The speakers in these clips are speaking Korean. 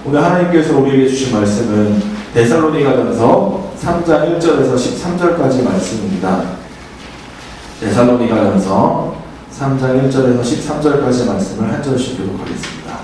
오늘 하나님께서 우리에게 주신 말씀은 데살로니가전서 3장 1절에서 13절까지 말씀입니다. 데살로니가전서 3장 1절에서 13절까지 말씀을 한 절씩 교독하겠습니다.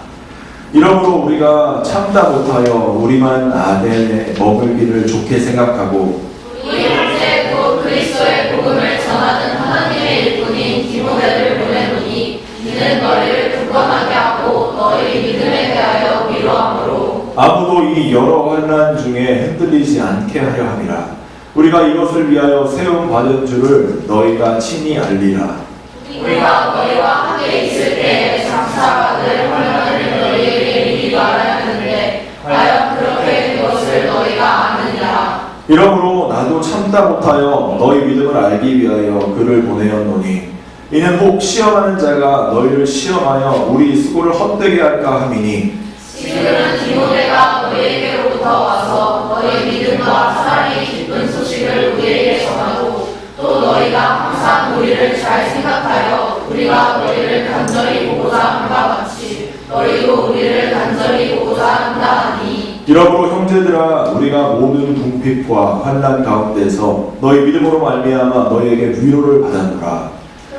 이러므로 우리가 참다 못하여 우리만 아델에 머물기를 좋게 생각하고 우리 형제 곧 그리스도의 복음을 전하는 하나님의 일꾼인 디모데를 보내노니 이는 너희를 굳건하게 하고 너희 믿음에 대하여 위로함으로 아무도 이 여러 환난 중에 흔들리지 않게 하려 함이라. 우리가 이것을 위하여 세움 받은 줄을 너희가 친히 알리라. 우리가 너희와 함께 있을 때에 장사받을 환난을 너희에게 미리 말하였는데 과연 그렇게 된 것을 너희가 아느냐. 이러므로 나도 참다 못하여 너희 믿음을 알기 위하여 그를 보내었노니 이는 혹 시험하는 자가 너희를 시험하여 우리 수고를 헛되게 할까 함이니 지금은 디모데가 너희에게로부터 와서 너희 믿음과 사랑의 기쁜 소식을 우리에게 전하고 또 너희가 항상 우리를 잘 생각하여 우리가 너희를 간절히 보고자 함과 같이 너희도 우리를 간절히 보고자 한다 하니 이러므로 형제들아 우리가 모든 궁핍과 환난 가운데서 너희 믿음으로 말미암아 너희에게 위로를 받았노라.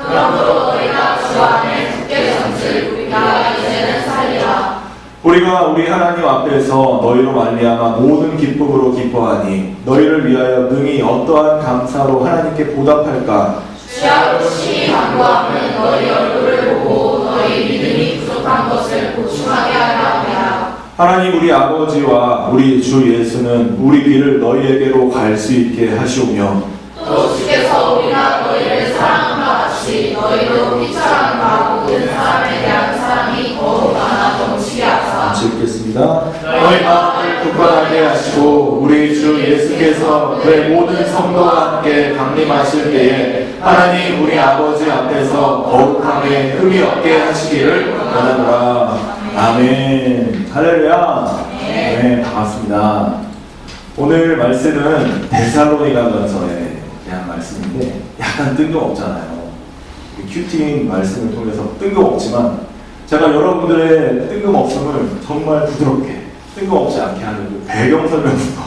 그러므로 너희가 주 안에 굳게 선질 우리가 이제는 살리라. 우리가 우리 하나님 앞에서 너희로 말미암아 모든 기쁨으로 기뻐하니 너희를 위하여 능히 어떠한 감사로 하나님께 보답할까. 주야로 심히 간구하면 너희 얼굴을 보고 너희 믿음이 부족한 것을 보충하게 하려 함이라. 하나님 우리 아버지와 우리 주 예수는 우리 길을 너희에게로 갈 수 있게 하시오며 또 주께서 우리가 너희를 사랑함과 같이 너희도 피차랑과 모든 사람에 대한 사랑이 더욱 많아 넘치게 하사. 같이 읽겠습니다. 너희 마음을 굳건하게 하시고 우리 주 예수께서 그의 모든 성도와 함께 강림하실 때에 하나님 우리 아버지 앞에서 거룩함에 흠이 없게 하시기를 원하노라. 아멘. 할렐루야. 네, 반갑습니다. 오늘 말씀은 데살로니가전서에 대한 말씀인데 약간 뜬금없잖아요. 큐팅 말씀을 통해서 뜬금없지만 제가 여러분들의 뜬금없음을 정말 부드럽게 뜬금없지 않게 하는 그 배경 설명부터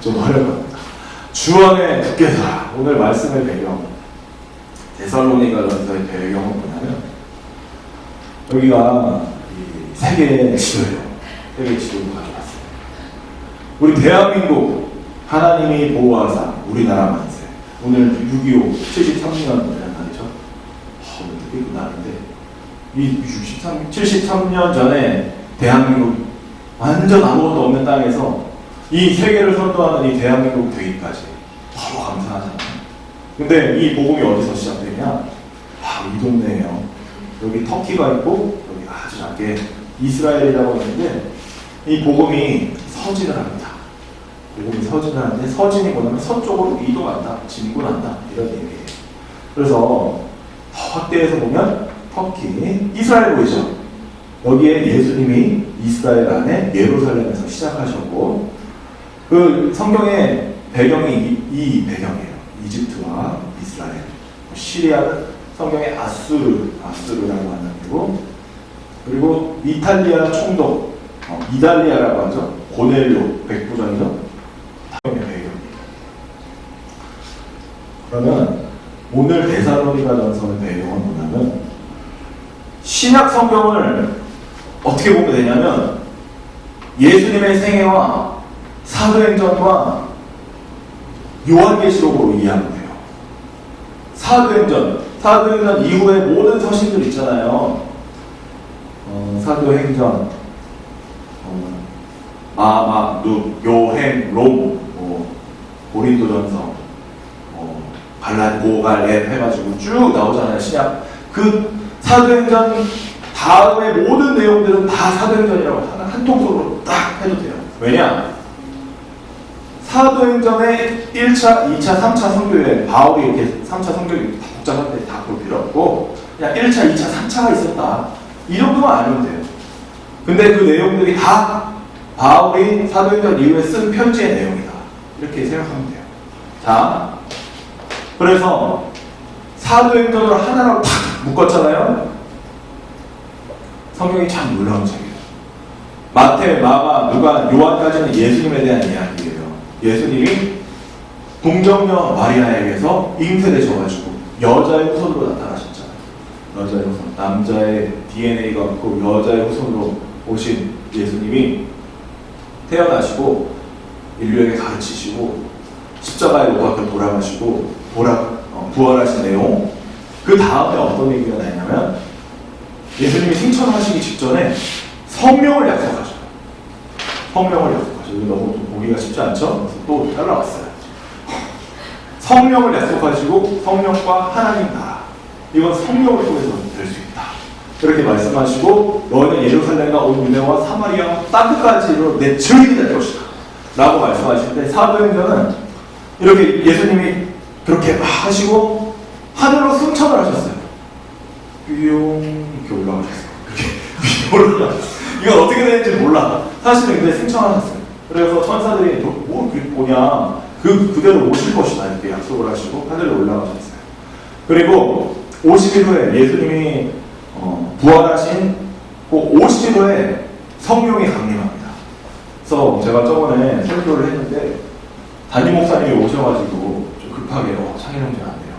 좀 하려고 합니다. 주 안에 굳게 살아. 오늘 말씀의 배경 데살로니가전서의 배경은 뭐냐면 여기가 세계 지도예요. 세계 지도를 가져왔어요. 우리 대한민국 하나님이 보호하사 우리나라 만세. 오늘 6.25 73주년 날이죠. 오늘 되게 날인데 이 73년 전에 대한민국 완전 아무것도 없는 땅에서 이 세계를 선도하는 이 대한민국 되기까지 너무 감사하잖아요. 근데 이 복음이 어디서 시작되냐? 바로 이 동네예요. 여기 터키가 있고 여기 아주 작게 이스라엘이라고 하는데 이 복음이 서진을 합니다. 복음이 서진을 하는데 서진이 뭐냐면 서쪽으로 이동한다, 진군한다 이런 얘기예요. 그래서 확대해서 보면 터키, 이스라엘 보이죠? 여기에 예수님이 이스라엘 안에 예루살렘에서 시작하셨고 그 성경의 배경이 이 배경이에요. 이집트와 이스라엘. 시리아는 성경의 아수르라고 하는 데고 그리고 이탈리아 총독, 이달리아라고 하죠. 고넬료 백부장이죠. 성경의 배경입니다. 그러면 오늘 데살로니가전서의 배경은 뭐냐면 신약 성경을 어떻게 보면 되냐면 예수님의 생애와 사도행전과 요한계시록으로 이해하면 돼요. 사도행전 이후에 모든 서신들 있잖아요. 사도행전, 마마룩, 요행, 롬, 고린도전서, 고갈, 해가지고 쭉 나오잖아요. 신약. 그 사도행전 다음에 모든 내용들은 다 사도행전이라고 한 통으로 딱 해도 돼요. 왜냐? 사도행전의 1차, 2차, 3차 선교에 바울이 이렇게 3차 선교에 복잡한데 다 볼 필요 없고 그냥 1차, 2차, 3차가 있었다. 이 정도만 알면 돼요. 근데 그 내용들이 다 바울이 사도행전 이후에 쓴 편지의 내용이다. 이렇게 생각하면 돼요. 자, 그래서 사도행전을 하나로 탁 묶었잖아요. 성경이 참 놀라운 책이에요. 마태, 마가, 누가, 요한까지는 예수님에 대한 이야기예요. 예수님이 동정녀 마리아에게서 잉태되셔가지고 여자의 후손으로 나타나셨잖아요. 여자의 후손, 남자의 DNA가 없고 여자의 후손으로 오신 예수님이 태어나시고 인류에게 가르치시고 십자가에 못 박혀 돌아가시고 부활하신 내용. 그 다음에 어떤 얘기가 나냐면 예수님이 승천하시기 직전에 성령을 약속하셔요. 성령을 약속하셔요. 너무 좀 보기가 쉽지 않죠? 그래서 또 따라왔어요. 성령을 약속하시고 성령과 하나님 나라. 이건 성령을 통해서 될 수 있다. 그렇게 말씀하시고 너는 예루살렘과 온 유대와 사마리아 땅끝까지로 내 증인이 될 것이다. 라고 말씀하시는데 사도행전은 이렇게 예수님이 그렇게 하시고 하늘로 승천을 하셨어요. 뿅 이렇게 올라가셨어요. 이렇게 올라가셨어요. 이건 어떻게 되는지 몰라. 사실은 근데 승천하셨어요. 그래서 천사들이 뭐 그렇게 보냐 그대로 오실 것이다 이렇게 약속을 하시고 하늘로 올라가셨어요. 그리고 50일 후에 예수님이 부활하신 그 50일 후에 성령이 강림합니다. 그래서 제가 저번에 설교를 했는데 담임 목사님이 오셔가지고 좀 급하게 창의형제가 안 돼요.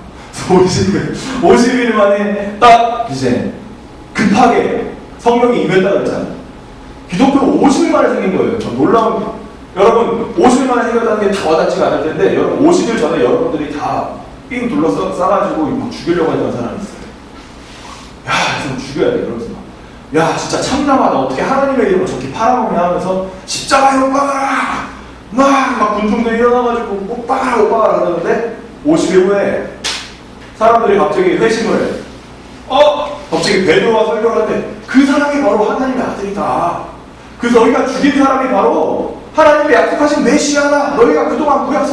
50일 만에 딱 이제 급하게 성령이 임했다고 했잖아요. 기독교가 50일 만에 생긴 거예요. 전 놀라운 여러분 50일 만에 생겼다는 게 다 와닿지가 않을 텐데 여러분 50일 전에 여러분들이 다 삥 둘러싸가지고 막 죽이려고 했던 사람이 있어요. 야, 그래서 죽여야 돼. 그러면서 야, 진짜 참남하다. 어떻게 하나님의 이름을 저렇게 팔아먹냐 하면서 십자가에 못 박아라! 막 군중들이 일어나가지고 못 박아라, 못 박아라 그러는데 50일 후에 사람들이 갑자기 회심을 해. 갑자기 베드로가 설교를 하는데 그 사람이 바로 하나님의 아들이다. 그래서 너희가 죽인 사람이 바로 하나님의 약속하신 메시아다. 너희가 그동안 구약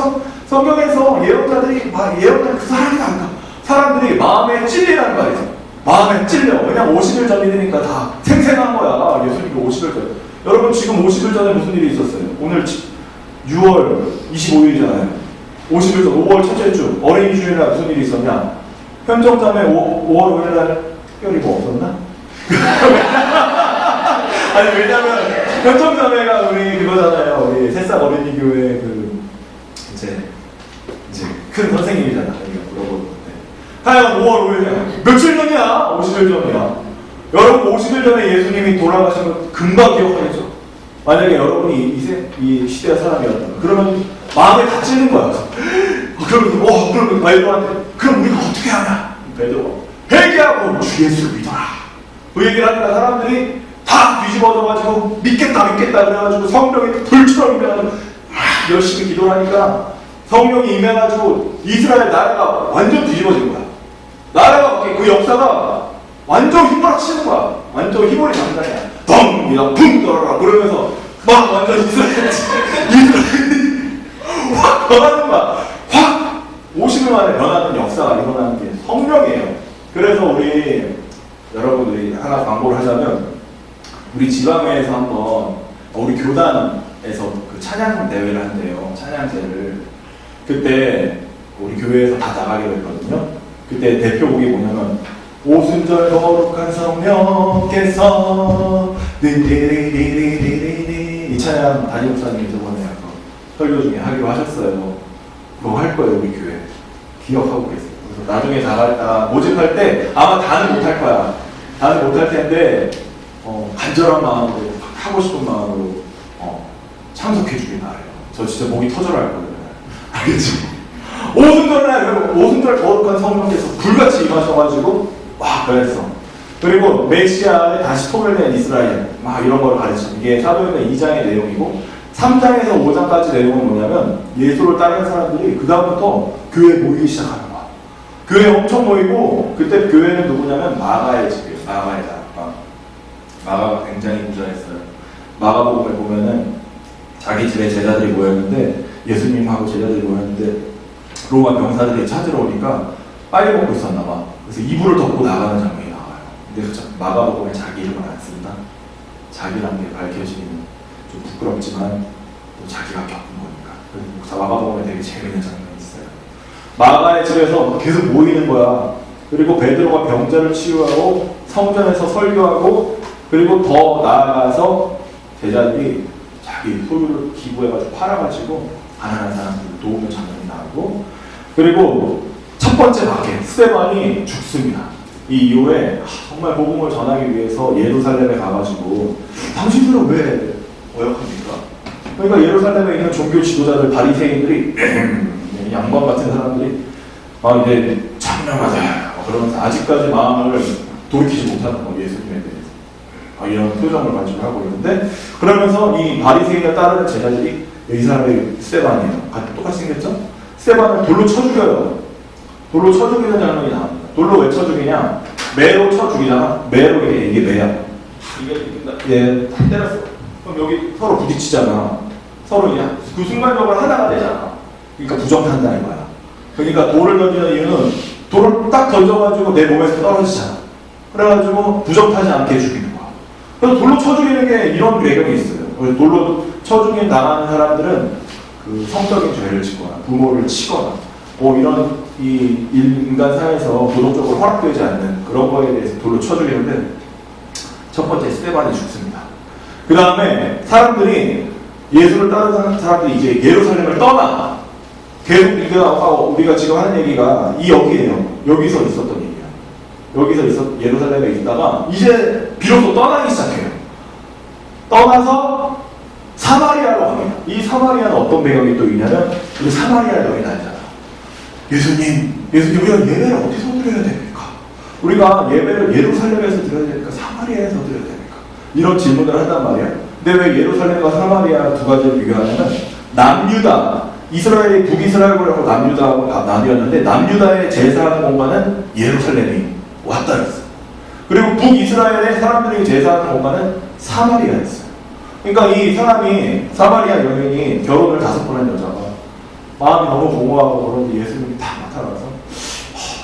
성경에서 예언자들이 예언한 그 사람이다. 사람들이 마음에 찔리라는 말이죠. 마음에 찔려. 왜냐면 50일 전이니까 다 생생한 거야. 예수님이 50일 전. 여러분 지금 50일 전에 무슨 일이 있었어요? 오늘 6월 25일이잖아요. 50일 전 5월 첫째 주 어린이 주일날 무슨 일이 있었냐? 현정자매 5월 5일날 특별히 뭐 없었나? 아니 왜냐면 현정자매가 우리 그거잖아요. 우리 새싹 어린이 교회 그 이제 큰 선생님이잖아. 물어보는데 하여간 5월 5일 며칠 전이야? 50일 전이야. 여러분 50일 전에 예수님이 돌아가신 거 금방 기억하겠죠? 만약에 여러분이 이 시대의 사람이었다면 그러면 마음에 다 찔린 거야. 그러면 그러면 베드로한테 그럼 우리가 어떻게 하냐? 베드로가 회개하고 주 예수를 믿어라. 그 얘기를 하니까 사람들이 다 뒤집어져가지고 믿겠다 그래가지고 성령이 불처럼 임해가지고 열심히 기도를 하니까 성령이 임해가지고 이스라엘 나라가 완전 뒤집어진 거야. 나라가 그 역사가 완전 휘몰아치는 거야. 완전 휘몰이 장난이야. 덩이랑 붕 떨어라 그러면서 막 완전 이스라엘이 확 변하는 거야. 확 50일 만에 변하는 역사가 일어나는 게 성령이에요. 그래서 우리 여러분들이 하나 광고를 하자면 우리 지방회에서 한번 우리 교단에서 그 찬양 대회를 한대요. 찬양제를. 그때 우리 교회에서 다 나가기로 했거든요. 그때 대표곡이 뭐냐면 오순절 거룩한 성령께서 이 찬양 담임 목사님이 저번에 설교 중에 하기로 하셨어요. 그거 할 거예요. 우리 교회 기억하고 계세요. 그래서 나중에 모집할 때 아마 다는 못할 거야. 다는 못할 텐데 간절한 마음으로 하고 싶은 마음으로 참석해 주길 바래요. 저 진짜 목이 터져라 할 거예요. 알겠지? 오순절 거룩한 성령께서 불같이 임하셔가지고 그랬어. 그리고 메시아의 다시 토벌된 이스라엘 이런 걸 가르치는 이게 사도행전 2장의 내용이고 3장에서 5장까지 내용은 뭐냐면 예수를 따르는 사람들이 그 다음부터 교회에 모이기 시작하는 거야. 교회에 엄청 모이고 그때 교회는 누구냐면 마가의 집이에요. 마가가 굉장히 부자였어요. 마가복음을 보면은 자기 집에 제자들이 모였는데 예수님하고 제자들이 모였는데 로마 병사들이 찾으러 오니까 빨리 먹고 있었나 봐. 그래서 이불을 덮고 나가는 장면이 나와요. 근데 마가복음에 자기 이름을 안 쓴다. 자기라는 게 밝혀지기는 좀 부끄럽지만 또 자기가 겪은 거니까. 그래서 마가복음에 되게 재미있는 장면이 있어요. 마가의 집에서 계속 모이는 거야. 그리고 베드로가 병자를 치유하고 성전에서 설교하고 그리고 더 나아가서 제자들이 자기 소유를 기부해가지고 팔아가지고 가난한 사람들 도우는 장면이 나오고, 그리고 첫 번째 박해 스데반이 죽습니다. 이 이후에 정말 복음을 전하기 위해서 예루살렘에 가가지고 당신들은 왜 어역합니까? 그러니까 예루살렘에 있는 종교 지도자들 바리새인들이 양반 같은 사람들이 이제 참명하자 그러면서 아직까지 마음을 돌이키지 못하는 거, 예수님에 대해서 이런 표정을 가지고 하고 있는데, 그러면서 이 바리새인을 따르는 제자들이 이 사람이 스데반이에요. 똑같이 생겼죠? 스데반을 돌로 쳐 죽여요. 돌로 쳐 죽이는 장면이 나옵니다. 돌로 왜 쳐 죽이냐? 매로 쳐 죽이잖아. 매로 이게 매야. 이게 탁 때렸어. 그럼 여기 서로 부딪히잖아. 서로 그냥 그 순간적으로 하나가 되잖아. 그러니까 부정한다는 거야. 그러니까 돌을 던지는 이유는 돌을 딱 던져가지고 내 몸에서 떨어지잖아. 그래가지고 부정하지 않게 죽이는 거야. 그래서 돌로 쳐 죽이는 게 이런 배경이 있어요. 그래서 돌로 쳐 죽인 당하는 사람들은 그 성적인 죄를 짓거나 부모를 치거나 이런 이 인간 사회에서 도덕적으로 허락되지 않는 그런 거에 대해서 돌로 쳐 죽이는데, 첫 번째 스데반이 죽습니다. 그 다음에 사람들이 예수를 따르는 사람들이 이제 예루살렘을 떠나. 계속 우리가 지금 하는 얘기가 여기에요. 여기서 있었던 얘기야. 여기서 예루살렘에 있다가 이제 비로소 떠나기 시작해요. 떠나서 사마리아로 갑니다. 이 사마리아는 어떤 배경이 또 있냐면, 우리 사마리아 여인 알잖아. 예수님 우리가 예배를 어디서 드려야 됩니까? 우리가 예배를 예루살렘에서 드려야 됩니까? 사마리아에서 드려야 됩니까? 이런 질문을 한단 말이야. 근데 왜 예루살렘과 사마리아 두 가지를 비교하냐면, 남유다, 이스라엘이 북이스라엘이라고 남유다하고 나뉘었는데, 남유다의 제사하는 공간은 예루살렘이 왔다 했어. 그리고 북이스라엘의 사람들이 제사하는 공간은 사마리아였어요. 그러니까 이 사람이, 사마리아 여인이 결혼을 5번 한 여자가 마음이 너무 공허하고 그런데 예수님이 딱 나타나서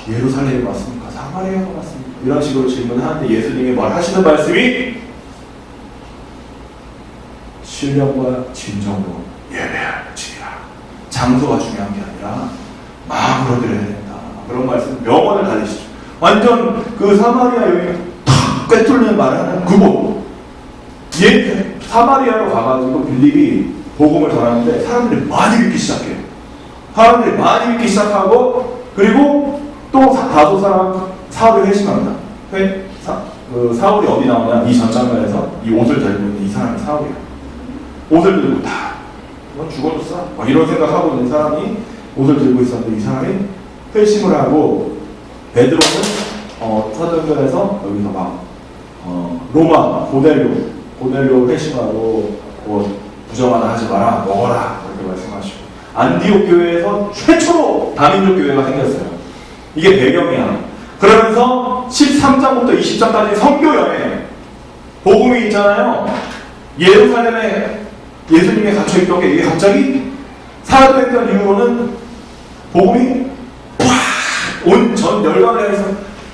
예루살렘에 왔습니까? 사마리아가 왔습니까? 이런 식으로 질문하는데 예수님이 말하시는 말씀이 신령과 진정으로 예배할지니라. 장소가 중요한 게 아니라 마음으로 드려야 된다. 그런 말씀, 명언을 달리시죠. 완전 그 사마리아 여인이 탁 꿰뚫는 말을 하는 그곳. 사마리아로 가가지고 빌립이 복음을 전하는데 사람들이 많이 믿기 시작해요. 사람들이 많이 믿기 시작하고, 그리고 또 다소 사람 사울을 회심합니다. 사울이 어디 나오냐? 이 전 장면에서 이 옷을 들고 있는 이 사람이 사울이야. 옷을 들고 넌 죽어도 싸. 이런 생각하고 있는 사람이 옷을 들고 있었는데, 이 사람이 회심을 하고, 베드로는 사도행전에서 여기서 막 로마 고넬료 회심하고 부정 하나 하지 마라, 먹어라 이렇게 말씀하시고, 안디옥 교회에서 최초로 다민족 교회가 생겼어요. 이게 배경이야. 그러면서 13장부터 20장까지 선교 여행, 복음이 있잖아요. 예루살렘에 예수님이 갇혀있던 게 이게 갑자기 사도행전 이후로는 복음이 온 전 열강에서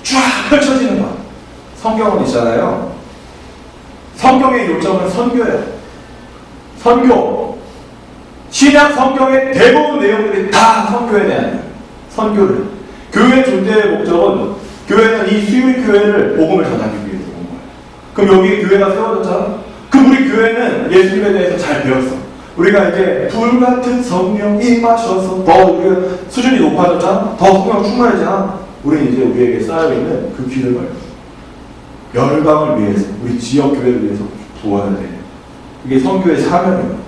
쫙 펼쳐지는 거야. 성경은 있잖아요. 성경의 요점은 선교예요. 선교. 신약 성경의 대부분 내용들이 다 선교에 대한 선교를. 교회 존재의 목적은, 교회는 이 수요일 교회를 복음을 전하기 위해서 온 거예요. 그럼 여기 교회가 세워졌잖아. 그럼 우리 교회는 예수님에 대해서 잘 배웠어. 우리가 이제 불같은 성령이 임하셔서 더 우리가 수준이 높아졌잖아. 더 성령 충만해지잖아. 우리는 이제 우리에게 쌓여있는 그 기름을 열방을 위해서, 우리 지역 교회를 위해서 부어야 돼. 이게 선교의 사명이에요.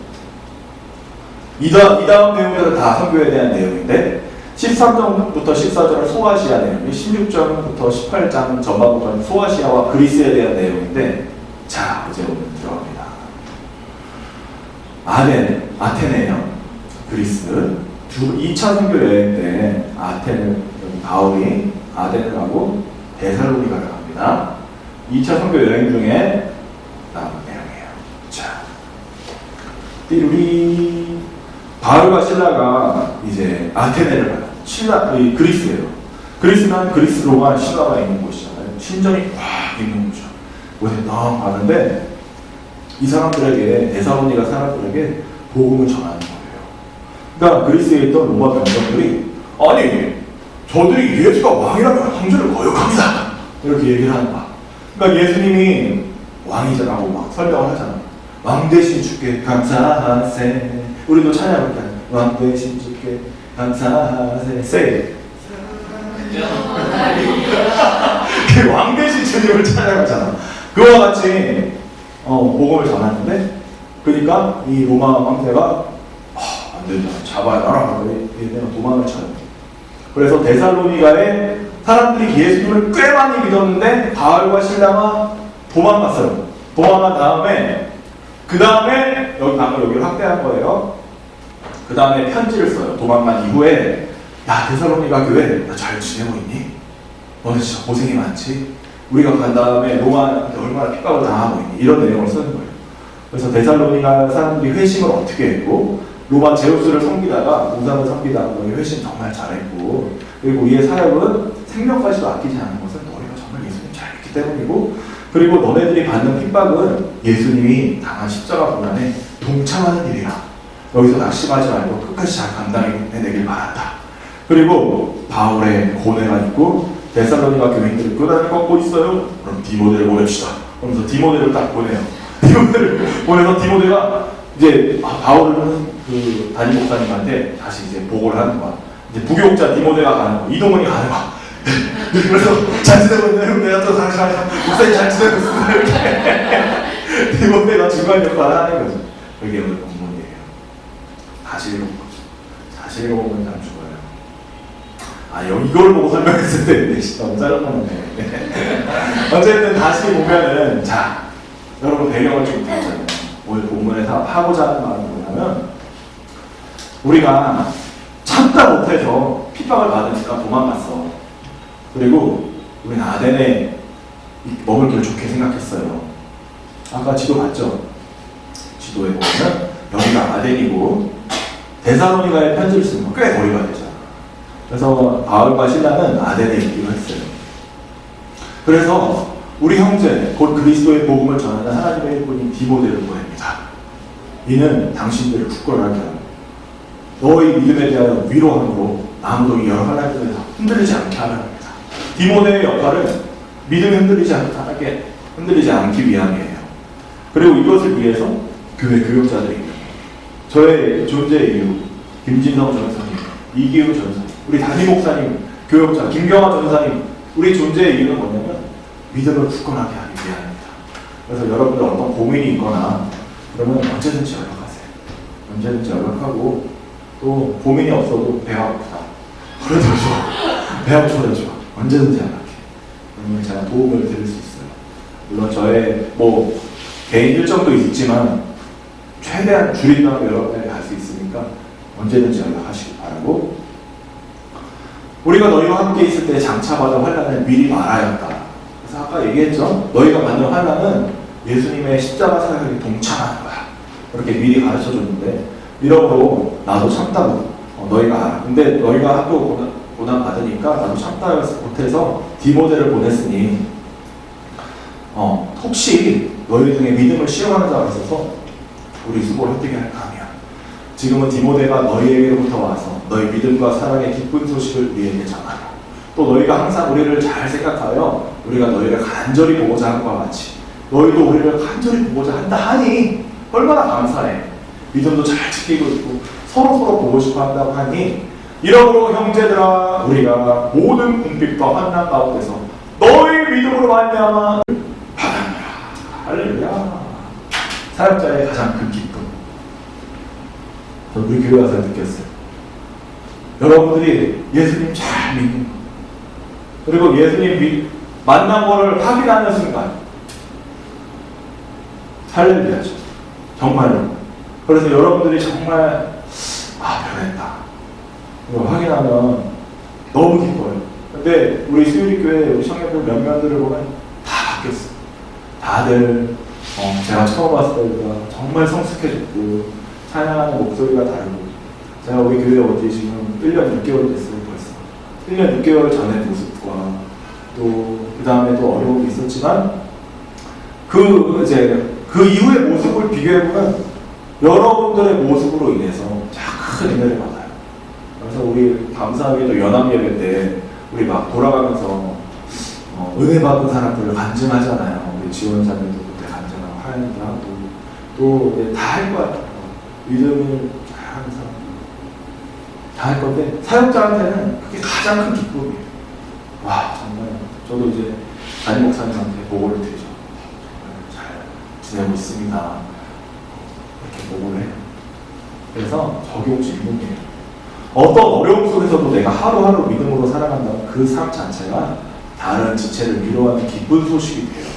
이 다음 내용들은 다 선교에 대한 내용인데, 13장부터 14장은 소아시아 내용, 16장부터 18장 전반부터는 소아시아와 그리스에 대한 내용인데, 자, 이제 오늘 들어갑니다. 아테네요. 그리스. 2차 선교 여행 때 바울이 아덴을 가고 데살로니가를 갑니다. 2차 선교 여행 중에 나온 내용이에요. 자, 띠루리. 바울과 실라가 이제 아테네를 가요. 그리스예요. 그리스는 그리스 로마 신라가 있는 곳이잖아요. 신전이 꽉 있는 곳이죠. 곳에 딱 가는데 이 사람들에게, 데살로니가 사람들에게 복음을 전하는 거예요. 그러니까 그리스에 있던 로마 병정들이, 아니 저들이 예수가 왕이라면 황제를 거역합니다, 이렇게 얘기를 하는 거야. 그러니까 예수님이 왕이라고 막 설명을 하잖아. 왕 대신 주께 감사하세. 우리도 찬양할까? 왕 대신 주께 감사하세. 세. 왕 대신 주님을 찬양하잖아. 그와 같이 복음을 전하는데, 그러니까 이 로마 황제가 안 된다, 잡아야 얘네가 도망을 쳐요. 그래서 데살로니가에 사람들이 예수님을 꽤 많이 믿었는데 바울과 실라가 도망갔어요. 도망간 다음에 그 다음에 방금 여기를 확대한 거예요. 그 다음에 편지를 써요. 도망간 이후에 야, 데살로니가 교회 나 잘 지내고 있니? 너는 진짜 고생이 많지? 우리가 간 다음에 로마한테 얼마나 핍박을 당하고 있니? 이런 내용을 쓰는 거예요. 그래서 데살로니가 사람들이 회심을 어떻게 했고, 로마 제우스를 섬기다가 우상을 섬기다가 너희 회심 정말 잘했고, 그리고 우리의 사역은 생명까지도 아끼지 않은 것은 너희가 정말 예수님 잘 믿기 때문이고, 그리고 너네들이 받는 핍박은 예수님이 당한 십자가 고난에 동참하는 일이라. 여기서 낙심하지 말고 끝까지 잘 감당해내길 바란다. 그리고 바울의 고뇌가 있고 데살로니가 교인들이 끄다를 꺾고 있어요. 그럼 디모데를 보냅시다. 그러면서 디모데를 딱 보내요. 디모데를 보내서 디모데가 이제 바울은 그 담임 목사님한테 다시 이제 보고를 하는 거야. 이제 부교육자 디모데가 가는 거, 이동훈이 가는 거야. 그래서 잘 지내고 있네요. 내가 또 다시 가서 목사님 잘 지내고 있습니다. 이렇게 디모데가 중간 역할을 하는 거죠. 그게 오늘 본문이에요. 다시 읽어보고 다시 읽어보면 참 좋아요. 이걸 보고 설명했을 때 너무 짜증나네. 어쨌든 다시 보면은, 자, 여러분 배경을 좀 보자면 오늘 본문에서 하고자 하는 말은 뭐냐면, 우리가 참다 못해서 핍박을 받으니까 도망갔어. 그리고 우리는 아덴에 먹을 길 좋게 생각했어요. 아까 지도 봤죠? 지도에 보면 여기가 아덴이고 데살로니가에 편지를 쓰면 꽤 거리가 되잖아. 그래서 바울과 실라는 아덴에 있기로 했어요. 그래서 우리 형제, 곧 그리스도의 복음을 전하는 하나님의 일꾼인 디모데를 보냅니다. 이는 당신들을 굳건하게 하고 너희 믿음에 대하여 위로함으로 아무도 여러 하나님에서 흔들리지 않게 하려 합니다. 디모데의 역할은 믿음이 흔들리지 않기 위함이에요. 그리고 이것을 위해서 교회 교역자들입니다. 저의 존재의 이유, 김진성 전사님, 이기우 전사님, 우리 담임 목사님, 교역자, 김경화 전사님, 우리 존재의 이유는 뭐냐면 믿음을 굳건하게 하기 위함입니다. 그래서 여러분들 어떤 고민이 있거나 그러면 언제든지 연락하세요. 언제든지 연락하고, 또 고민이 없어도 배가 아프다. 그래도 좋아. 배 아프다 좋아. 언제든지 연락해. 그러면 제가 도움을 드릴 수 있어요. 물론 저의 개인 일정도 있지만 최대한 줄인다고 여러분들이 갈 수 있으니까 언제든지 연락하시기 바라고, 우리가 너희와 함께 있을 때 장차받은 환난을 미리 말하였다. 그래서 아까 얘기했죠. 너희가 받는 환난은 예수님의 십자가 사역에 동참하는 거야. 그렇게 미리 가르쳐줬는데, 이러므로 나도 참다고 너희가 알아. 근데 너희가 학교 고난 받으니까 나도 참다 못해서 디모데를 보냈으니 혹시 너희 중에 믿음을 시험하는 자가 있어서 우리 수고를 헛되게 할까 하며, 지금은 디모데가 너희에게로부터 와서 너희 믿음과 사랑의 기쁜 소식을 우리에게 전하라. 또 너희가 항상 우리를 잘 생각하여 우리가 너희를 간절히 보고자 한 것과 같이 너희도 우리를 간절히 보고자 한다 하니 얼마나 감사해. 믿음도 잘 지키고 있고 서로 보고 싶어 한다고 하니, 이러므로 형제들아, 우리가 모든 궁핍과 환난 가운데서 너희 믿음으로 말미암아 받아노라. 할렐루야. 사역자의 가장 큰 기쁨. 우리 교회 와서 느꼈어요. 여러분들이 예수님 잘 믿는 거, 그리고 예수님 만난 거를 확인하는 순간 할렐루야죠. 정말로. 그래서 여러분들이 정말 변했다 이거 확인하면 너무 기뻐요. 근데 우리 수유리 교회 우리 청년들 몇몇들을 보면 다 바뀌었어. 다들 제가 처음 봤을 때보다 정말 성숙해졌고 찬양하는 목소리가 다르고, 제가 우리 교회에 온 지 지금 1년 6개월 됐어요. 벌써 1년 6개월 전의 모습과 또 그 다음에 또 어려움이 있었지만 그 이후의 모습을 비교해보면 여러분들의 모습으로 인해서 큰 은혜를 받아요. 그래서 우리 감사하게도 연합예배 때 우리 막 돌아가면서 은혜 받은 사람들을 간증하잖아요. 우리 지원자들도 그때 간증하고 하나님도 하고, 또 다 할 거야. 믿음을 잘하는 사람 다 할 건데 사역자한테는 그게 가장 큰 기쁨이에요. 와 정말 저도 이제 담임 목사님한테 보고를 드리죠. 잘 지내고 있습니다. 이렇게 보고를 해요. 그래서 적용 질문이에요. 어떤 어려움 속에서도 내가 하루하루 믿음으로 살아간다면 그 삶 자체가 다른 지체를 위로하는 기쁜 소식이 돼요.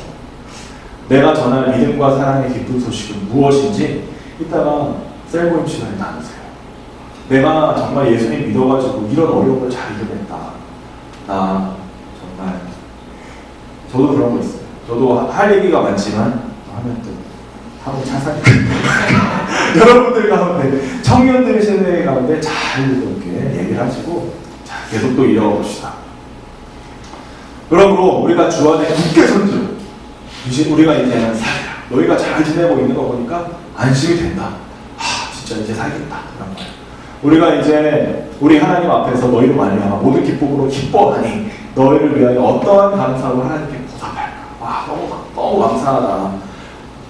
내가 전할 믿음과 사랑의 기쁜 소식은 무엇인지 이따가 셀고임 시간에 나누세요. 내가 정말 예수님 믿어가지고 이런 어려움을 잘 이겨냈다. 나 정말 저도 그런 거 있어요. 저도 할 얘기가 많지만 하면 또 하고 차사니 여러분들 가운데 청년들 세대 가운데 잘 이렇게 얘기를 하시고 자, 계속 또 이어가 봅시다. 그러므로 우리가 주 안에 굳게 선주 우리가 이제는 살리라. 너희가 잘 지내고 있는 거 보니까 안심이 된다. 진짜 이제 살겠다. 그런 거예요. 우리가 이제 우리 하나님 앞에서 너희를 말미암아 모든 기쁨으로 기뻐하니 너희를 위하여 어떠한 감사로 하나님께 보답할까. 너무 감사하다.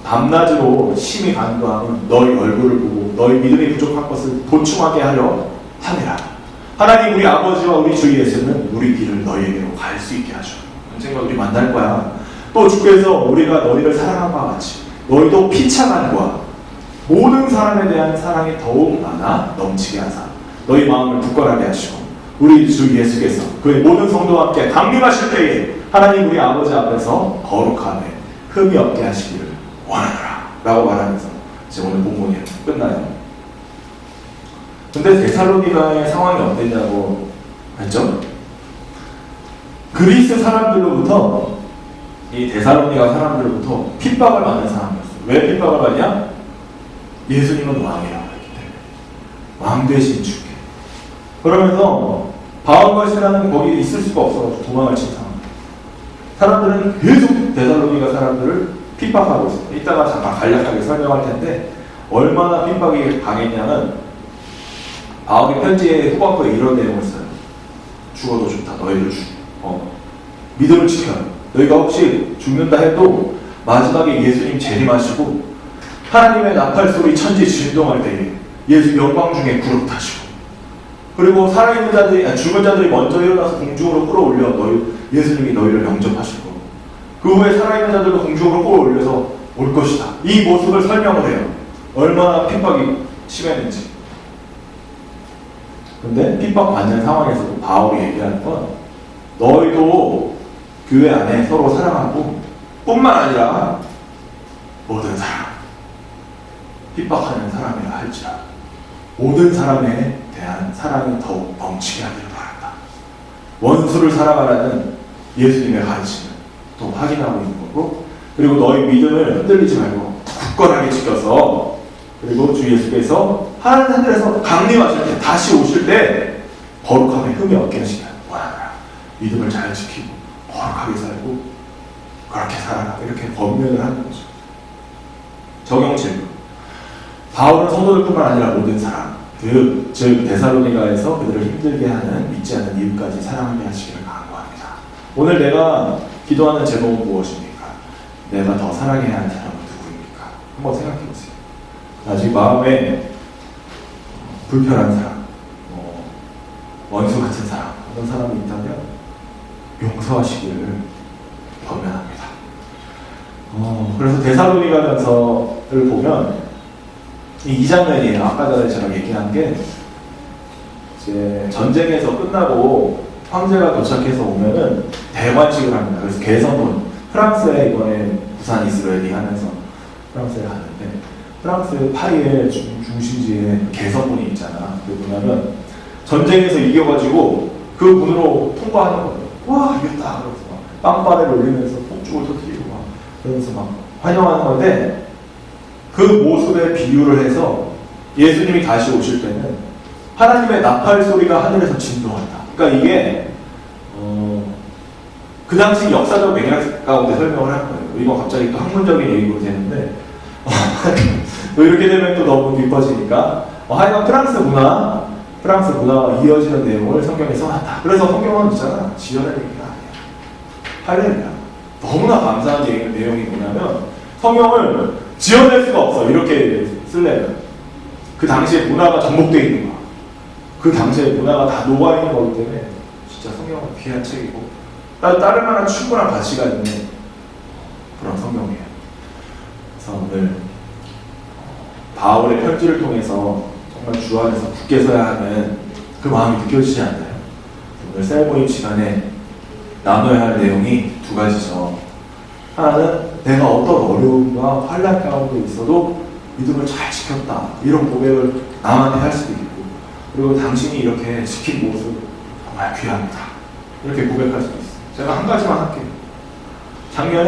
밤낮으로 심히 간구하면 너희 얼굴을 보고 너희 믿음이 부족한 것을 보충하게 하려 함이라. 하나님 우리 아버지와 우리 주 예수는 우리 길을 너희에게로 갈 수 있게 하죠. 언젠가 우리 만날 거야. 또 주께서 우리가 너희를 사랑한 바와 같이 너희도 피차간과 모든 사람에 대한 사랑이 더욱 많아 넘치게 하사 너희 마음을 굳건하게 하시고 우리 주 예수께서 그의 모든 성도와 함께 강림하실 때에 하나님 우리 아버지 앞에서 거룩함에 흠이 없게 하시기를 원하노라 라고 말하면서 이제 오늘 본문이 끝나요. 근데 데살로니가의 상황이 어땠냐고 했죠? 그리스 사람들로부터 이 데살로니가 사람들로부터 핍박을 받는 사람이었어요. 왜 핍박을 받냐? 예수님은 왕이라고 했기 때문에 왕 대신 주께. 그러면서 바울과 시라는 거기 있을 수가 없어서 도망을 친 상황입니다. 사람들은 계속 데살로니가 사람들을 핍박하고 있습니다. 이따가 잠깐 간략하게 설명할 텐데 얼마나 핍박이 강했냐면 바울이 편지에 후반부에 이런 내용을 써요. 죽어도 좋다. 너희들 믿음을 지켜라. 너희가 혹시 죽는다 해도 마지막에 예수님 재림하시고 하나님의 나팔 소리 천지 진동할 때에 예수 영광 중에 구름 타시고 그리고 살아있는 자들이 죽은 자들이 먼저 일어나서 공중으로 끌어올려 예수님이 너희를 영접하시고 그 후에 살아있는 자들도 공중으로 끌어올려서 올 것이다. 이 모습을 설명을 해요. 얼마나 핍박이 심했는지. 근데 핍박받는 상황에서도 바울이 얘기하는 건 너희도 교회 안에 서로 사랑하고 뿐만 아니라 모든 사람 핍박하는 사람이라 할지라도 모든 사람에 대한 사랑이 더욱 넘치게 하기를 바란다. 원수를 사랑하라는 예수님의 가르침을 또 확인하고 있는 거고 그리고 너희 믿음을 흔들리지 말고 굳건하게 지켜서 그리고 주 예수께서 하늘에서 강림하실 때 다시 오실 때 거룩함에 흠이 없게 하시길 원하노라. 믿음을 잘 지키고 거룩하게 살고 그렇게 살아라. 이렇게 권면을 하는 거죠. 적용 질문. 바울은 성도들뿐만 아니라 모든 사람, 즉 데살로니가에서 그들을 힘들게 하는 믿지 않는 이웃까지 사랑하게 하시기를 간구합니다. 오늘 내가 기도하는 제목은 무엇입니까? 내가 더 사랑해야 하는 사람은 누구입니까? 한번 생각해 보세요. 아직 마음에 불편한 사람, 원수 같은 사람, 그런 사람이 있다면 용서하시기를 권면합니다. 그래서 데살로니가전서를 보면 이 2장면이에요. 아까 전에 제가 얘기한 게 이제 전쟁에서 끝나고 황제가 도착해서 오면은 대관식을 합니다. 그래서 개선문 프랑스에 이번에 부산 이스라엘이 하면서 프랑스에 갔는데 프랑스 파리의 중심지에 개선문이 있잖아. 그게 뭐냐면 전쟁에서 이겨가지고 그 문으로 통과하는 거예요. 와 이겼다. 그래서 막 빵빠레를 올리면서 폭죽을 터뜨리고 막 그러면서 막 환영하는 건데 그 모습에 비유를 해서 예수님이 다시 오실 때는 하나님의 나팔 소리가 하늘에서 진동한다. 그러니까 이게 그 당시 역사적 맥락 가운데 설명을 할 거예요. 이거 갑자기 또 학문적인 얘기로 되는데 또 이렇게 되면 또 너무 깊어지니까 하여간 프랑스 문화와 이어지는 내용을 성경에 써놨다. 그래서 성경은 있잖아. 지어낼 얘기가 아니야. 할렐루야. 너무나 감사한 내용이 뭐냐면 성경을 지어낼 수가 없어. 이렇게 쓸래면. 그 당시에 문화가 전복되어 있는 거야. 그 당시에 문화가 다 녹아있는 거기 때문에 진짜 성경은 귀한 책이고 따를 만한 충분한 가치가 있는 그런 성경이에요. 그래서 오늘 바울의 편지를 통해서 정말 주 안에서 굳게 서야 하는 그 마음이 느껴지지 않나요? 오늘 셀모임 시간에 나눠야 할 내용이 두 가지죠. 하나는 내가 어떤 어려움과 환난 가운데 있어도 믿음을 잘 지켰다. 이런 고백을 남한테 할 수도 있고, 그리고 당신이 이렇게 지킨 모습 정말 귀합니다. 이렇게 고백할 수도 있어요. 제가 한 가지만 할게요. 작년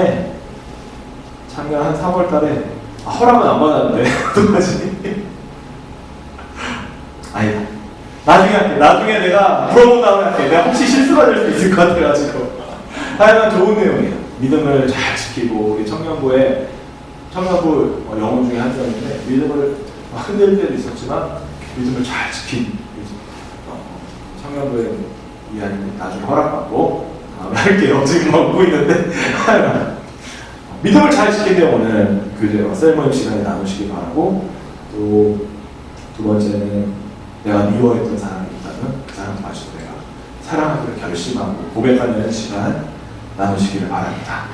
한 3월 달에 허락은 안 받았는데 어떡하지? 아니다. 나중에 할게. 나중에 내가 물어본 다음에 할게. 내가 혹시 실수가 될 수 있을 것 같아가지고. 하여간 좋은 내용이에요. 믿음을 잘 지키고, 우리 청년부 영혼 중에 한 사람인데, 믿음을 흔들 때도 있었지만, 믿음을 잘 지킨 청년부의 이야기는 나중에 허락받고, 다음에 할게요. 지금 먹고 있는데. 믿음을 잘 지킨 내용은 그 셀모임 시간에 나누시기 바라고, 또 두 번째는 내가 미워했던 사람이 있다면 그 사람 마시고 내가 사랑하기를 결심하고 고백하는 시간 나누시기를 바랍니다.